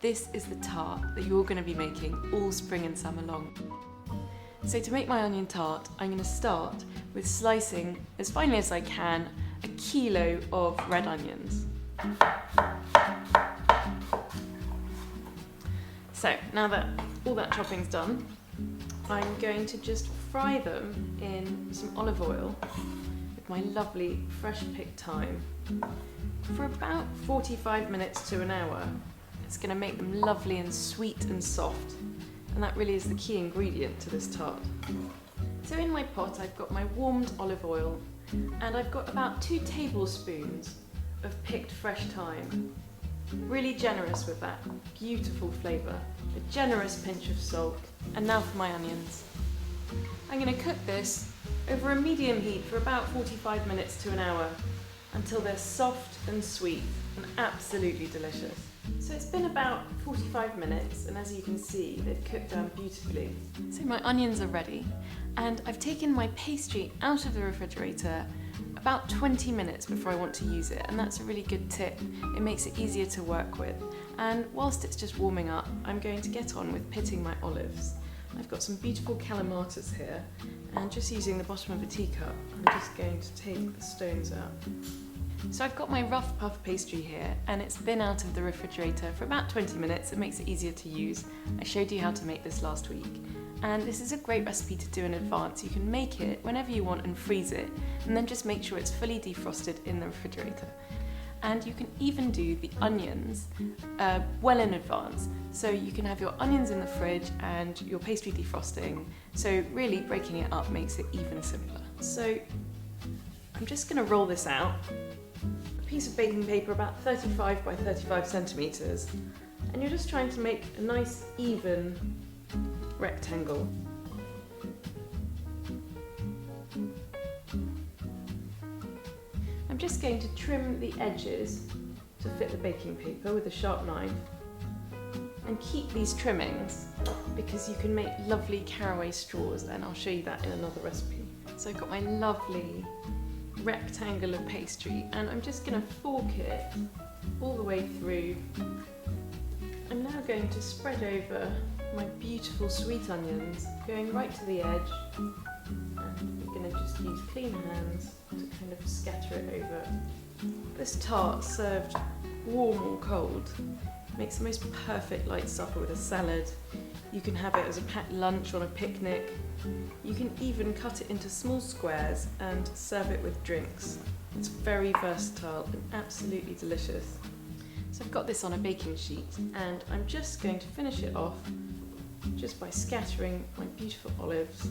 This is the tart that you're going to be making all spring and summer long. So to make my onion tart, I'm going to start with slicing as finely as I can a kilo of red onions. So now that all that chopping's done, I'm going to just fry them in some olive oil with my lovely fresh picked thyme for about 45 minutes to an hour. It's going to make them lovely and sweet and soft, and that really is the key ingredient to this tart. So in my pot I've got my warmed olive oil, and I've got about 2 tablespoons of picked fresh thyme. Really generous with that beautiful flavour, a generous pinch of salt, and now for my onions. I'm going to cook this over a medium heat for about 45 minutes to an hour until they're soft and sweet and absolutely delicious. So it's been about 45 minutes, and as you can see, they've cooked down beautifully. So my onions are ready, and I've taken my pastry out of the refrigerator about 20 minutes before I want to use it, and that's a really good tip. It makes it easier to work with. And whilst it's just warming up, I'm going to get on with pitting my olives. I've got some beautiful calamatas here, and just using the bottom of a teacup, I'm just going to take the stones out. So I've got my rough puff pastry here, and it's been out of the refrigerator for about 20 minutes. It makes it easier to use. I showed you how to make this last week. And this is a great recipe to do in advance. You can make it whenever you want and freeze it, and then just make sure it's fully defrosted in the refrigerator. And you can even do the onions well in advance. So you can have your onions in the fridge and your pastry defrosting. So really breaking it up makes it even simpler. So I'm just going to roll this out. A piece of baking paper about 35 by 35 centimetres, and you're just trying to make a nice even rectangle. I'm just going to trim the edges to fit the baking paper with a sharp knife, and keep these trimmings because you can make lovely caraway straws, and I'll show you that in another recipe. So I've got my lovely rectangle of pastry, and I'm just going to fork it all the way through. I'm now going to spread over my beautiful sweet onions, going right to the edge, and we're going to just use clean hands to kind of scatter it over. This tart, served warm or cold, makes the most perfect light supper with a salad. You can have it as a packed lunch on a picnic. You can even cut it into small squares and serve it with drinks. It's very versatile and absolutely delicious. So I've got this on a baking sheet, and I'm just going to finish it off just by scattering my beautiful olives.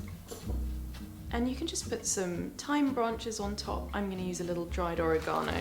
And you can just put some thyme branches on top. I'm going to use a little dried oregano.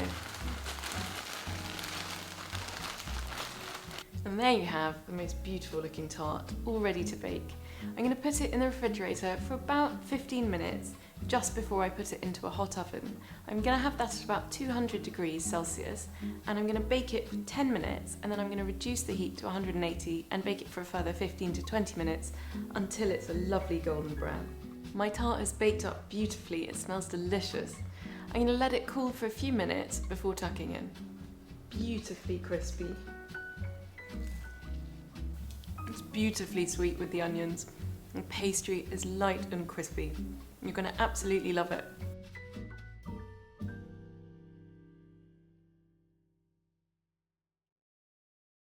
And there you have the most beautiful looking tart, all ready to bake. I'm going to put it in the refrigerator for about 15 minutes, just before I put it into a hot oven. I'm going to have that at about 200 degrees Celsius, and I'm going to bake it for 10 minutes, and then I'm going to reduce the heat to 180 and bake it for a further 15 to 20 minutes until it's a lovely golden brown. My tart has baked up beautifully. It smells delicious. I'm going to let it cool for a few minutes before tucking in. Beautifully crispy. It's beautifully sweet with the onions. The pastry is light and crispy. You're going to absolutely love it.